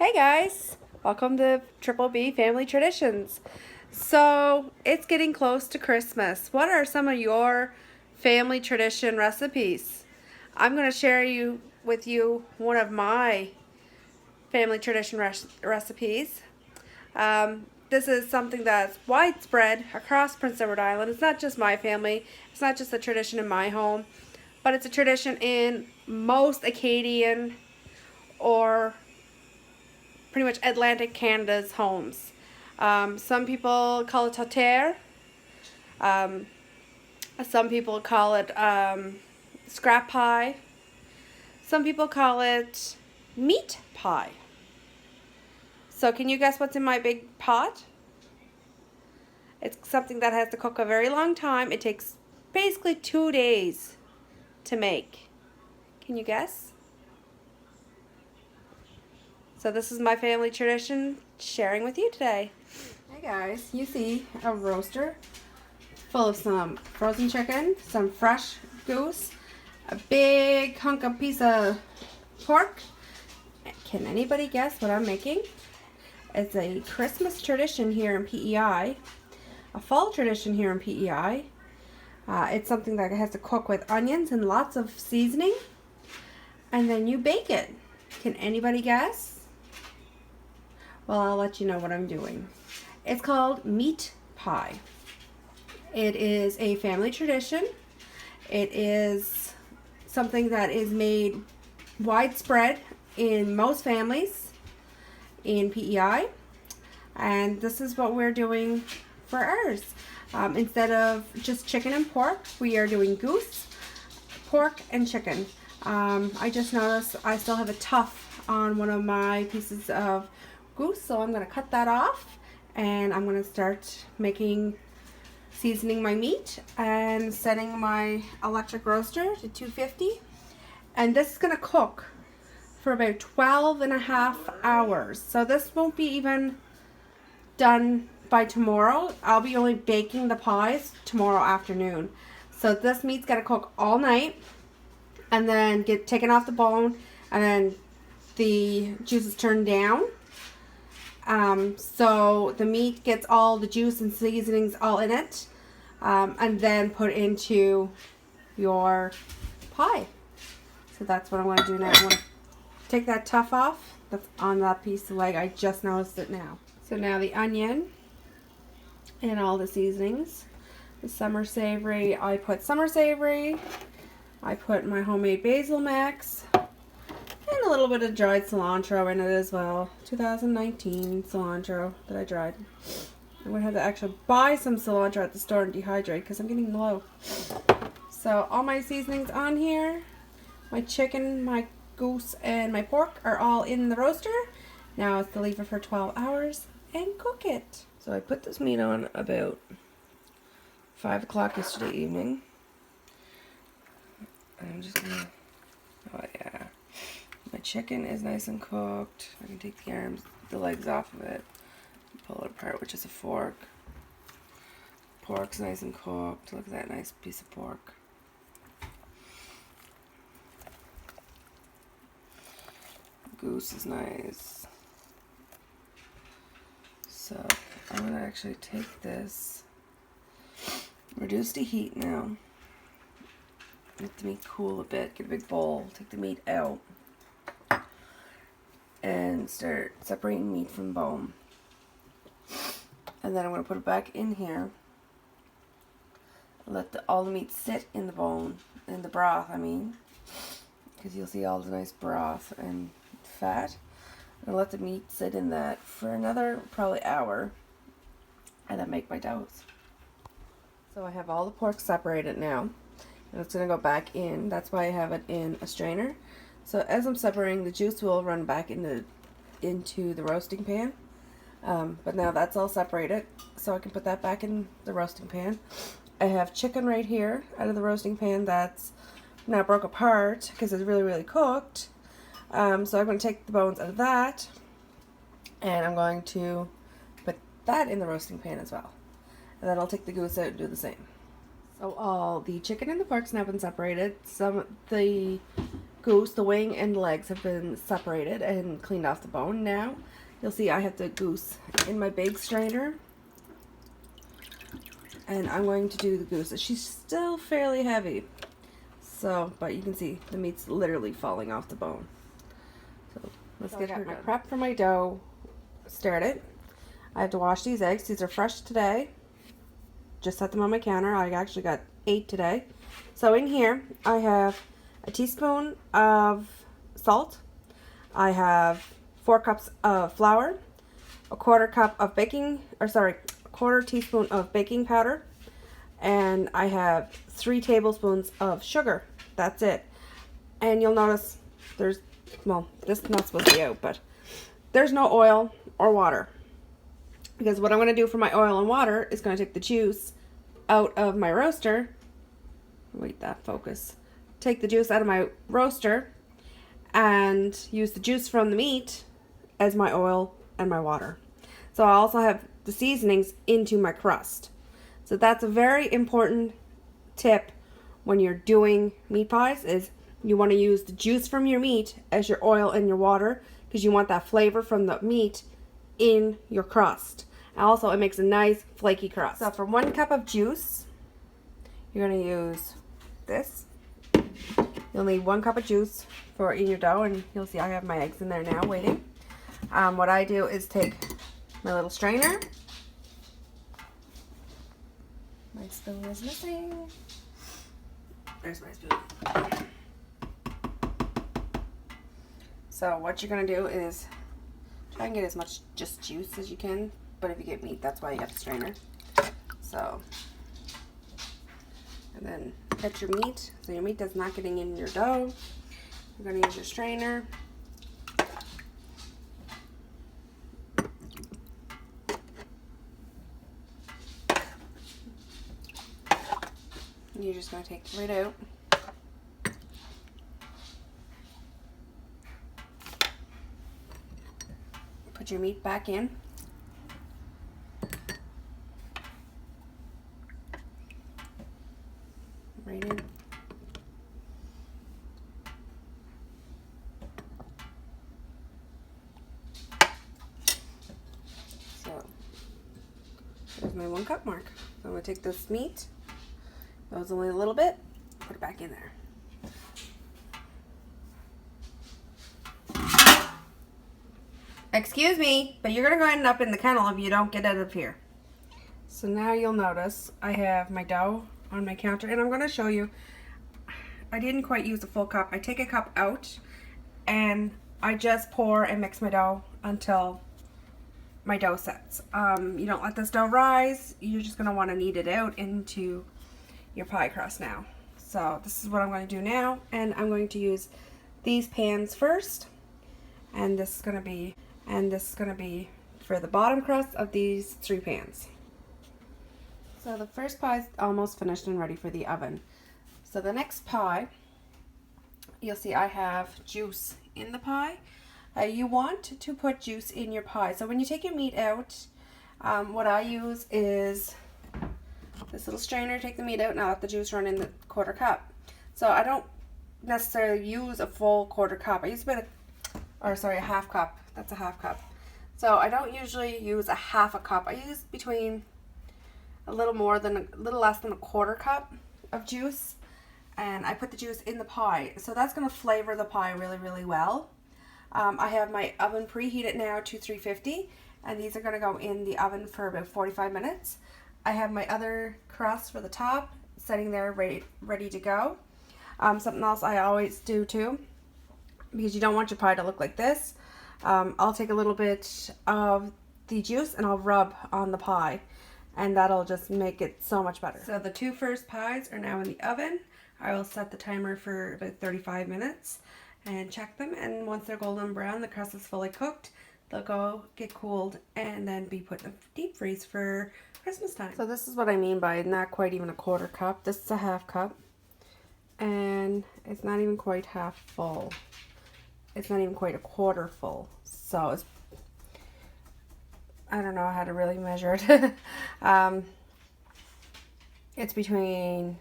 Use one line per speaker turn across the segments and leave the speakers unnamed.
Hey guys, welcome to Triple B Family Traditions. So it's getting close to Christmas. What are some of your family tradition recipes? I'm going to share with you one of my family tradition recipes. This is something that's widespread across Prince Edward Island. It's not just my family. It's not just a tradition in my home, but it's a tradition in most Acadian or pretty much Atlantic Canada's homes. Some people call it tartare. Um, some people call it scrap pie. Some people call it meat pie. So can you guess what's in my big pot? It's something that has to cook a very long time. It takes basically 2 days to make. Can you guess? So this is my family tradition sharing with you today. Hey guys, you see a roaster full of some frozen chicken, some fresh goose, a big hunk of piece of pork. Can anybody guess what I'm making? It's a Christmas tradition here in PEI, a fall tradition here in PEI. It's something that has to cook with onions and lots of seasoning, and then you bake it. Can anybody guess? Well, I'll let you know what I'm doing. It's called meat pie. It is a family tradition. It is something that is made widespread in most families in PEI. And this is what we're doing for ours. Instead of just chicken and pork, we are doing goose, pork, and chicken. I just noticed I still have a tuft on one of my pieces of goose, so I'm going to cut that off, and I'm going to start seasoning my meat and setting my electric roaster to 250, and this is going to cook for about 12.5 hours. So this won't be even done by tomorrow. I'll be only baking the pies tomorrow afternoon. So this meat's got to cook all night and then get taken off the bone, and then the juices turned down. So the meat gets all the juice and seasonings all in it, and then put into your pie. So that's what I'm going to do now. I'm going to take that tuft off that's on that piece of leg. I just noticed it now. So now the onion and all the seasonings. The summer savory, I put summer savory. I put my homemade basil mix. And a little bit of dried cilantro in it as well. 2019 cilantro that I dried. I'm going to have to actually buy some cilantro at the store and dehydrate because I'm getting low. So all my seasonings on here. My chicken, my goose, and my pork are all in the roaster. Now it's to leave it for 12 hours and cook it. So I put this meat on about 5 o'clock yesterday evening. I'm just going to... Oh yeah. My chicken is nice and cooked. I can take the legs off of it, pull it apart with just a fork. Pork's nice and cooked. Look at that nice piece of pork. Goose is nice. So I'm going to actually take this, reduce the heat now, let the meat cool a bit, get a big bowl, take the meat out, and start separating meat from bone. And then I'm going to put it back in here. Let all the meat sit in the bone, in the broth, I mean. Because you'll see all the nice broth and fat. And let the meat sit in that for another probably hour. And then make my doughs. So I have all the pork separated now. And it's going to go back in. That's why I have it in a strainer. So as I'm separating, the juice will run back into the roasting pan. But now that's all separated, so I can put that back in the roasting pan. I have chicken right here out of the roasting pan that's now broke apart because it's really, really cooked. So I'm going to take the bones out of that, and I'm going to put that in the roasting pan as well. And then I'll take the goose out and do the same. So all the chicken and the pork's now been separated. The goose, the wing and legs have been separated and cleaned off the bone. Now you'll see I have the goose in my big strainer, and I'm going to do the goose. She's still fairly heavy, so but you can see the meat's literally falling off the bone. So let's get her my prep for my dough started. I have to wash these eggs. These are fresh today. Just set them on my counter. I actually got 8 today. So in here I have a teaspoon of salt. I have 4 cups of flour, a quarter teaspoon of baking powder, and I have 3 tablespoons of sugar. That's it. And you'll notice there's, well, this is not supposed to be out, but there's no oil or water. Because what I'm going to do for my oil and water is going to take the juice out of my roaster. Wait, that focus. Take the juice out of my roaster and use the juice from the meat as my oil and my water. So I also have the seasonings into my crust. So that's a very important tip when you're doing meat pies, is you want to use the juice from your meat as your oil and your water, because you want that flavor from the meat in your crust. And also it makes a nice flaky crust. So for 1 cup of juice, you're going to use this. You'll need 1 cup of juice for in your dough, and you'll see I have my eggs in there now waiting. What I do is take my little strainer. My spoon is missing. There's my spoon. So what you're going to do is try and get as much just juice as you can, but if you get meat, that's why you got the strainer. So, and then get your meat, so your meat does not getting in your dough. You're going to use your strainer. And you're just going to take it right out. Put your meat back in. Right in. So there's my 1 cup mark. So I'm going to take this meat, that was only a little bit, put it back in there. Excuse me, but you're going to go end up in the kennel if you don't get out of here. So now you'll notice I have my dough on my counter, and I'm going to show you. I didn't quite use a full cup. I take a cup out and I just pour and mix my dough until my dough sets. You don't let this dough rise. You're just going to want to knead it out into your pie crust now. So this is what I'm going to do now, and I'm going to use these pans first, and this is going to be for the bottom crust of these 3 pans. So the first pie is almost finished and ready for the oven. So the next pie, you'll see I have juice in the pie. You want to put juice in your pie. So when you take your meat out, what I use is this little strainer. Take the meat out and I let the juice run in the 1/4 cup. So I don't necessarily use a full 1/4 cup. I use a 1/2 cup. That's a 1/2 cup. So I don't usually use a 1/2 cup. I use between a little less than a 1/4 cup of juice, and I put the juice in the pie. So that's going to flavor the pie really, really well. I have my oven preheated now to 350, and these are going to go in the oven for about 45 minutes. I have my other crust for the top sitting there ready to go. Something else I always do too, because you don't want your pie to look like this, I'll take a little bit of the juice and I'll rub on the pie, and that'll just make it so much better. So the 2 first pies are now in the oven. I will set the timer for about 35 minutes and check them, and once they're golden brown, the crust is fully cooked, they'll go get cooled and then be put in the deep freeze for Christmas time. So this is what I mean by not quite even a 1/4 cup. This is a 1/2 cup, and it's not even quite half full. It's not even quite a 1/4 full. So it's, I don't know how to really measure it. It's between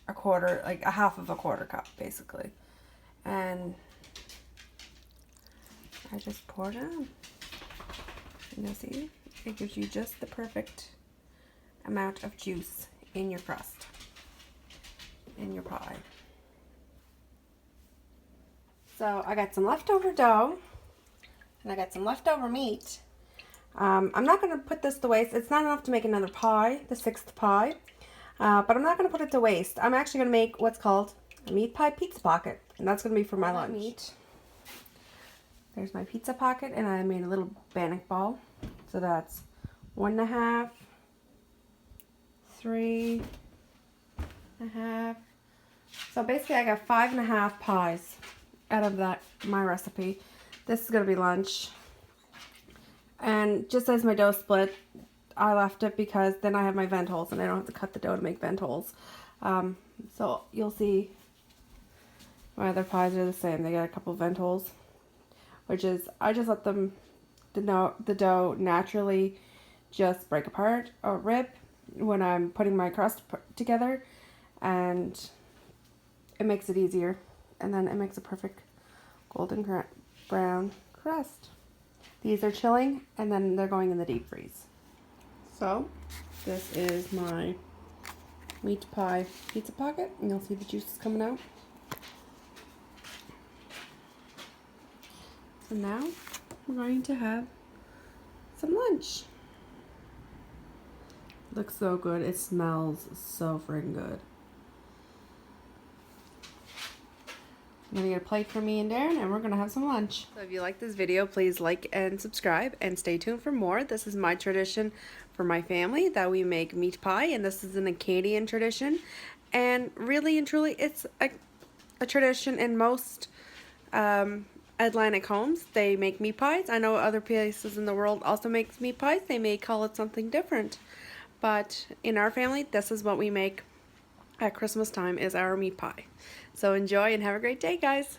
a 1/4, like a 1/2 of a 1/4 cup basically. And I just pour it on. And you'll see, it gives you just the perfect amount of juice in your crust, in your pie. So I got some leftover dough, and I got some leftover meat. I'm not going to put this to waste. It's not enough to make another pie, the 6th pie, but I'm not going to put it to waste. I'm actually going to make what's called a meat pie pizza pocket, and that's going to be for my lunch. Meat. There's my pizza pocket, and I made a little bannock ball. So that's 1.5, 3.5. So basically I got 5.5 pies out of that, my recipe. This is going to be lunch. And just as my dough split, I left it because then I have my vent holes and I don't have to cut the dough to make vent holes. So you'll see my other pies are the same. They got a couple of vent holes, which is, I just let them, the dough naturally just break apart or rip when I'm putting my crust together, and it makes it easier, and then it makes a perfect golden brown crust. These are chilling, and then they're going in the deep freeze. So this is my meat pie pizza pocket, and you'll see the juices coming out. So now we're going to have some lunch. Looks so good. It smells so freaking good. I'm gonna get a plate for me and Darren, and we're gonna have some lunch. So if you like this video, please like and subscribe, and stay tuned for more. This is my tradition for my family that we make meat pie, and this is an Acadian tradition, and really and truly it's a tradition in most Atlantic homes. They make meat pies. I know other places in the world also makes meat pies. They may call it something different, but in our family, this is what we make at Christmas time, is our meat pie. So enjoy and have a great day, guys.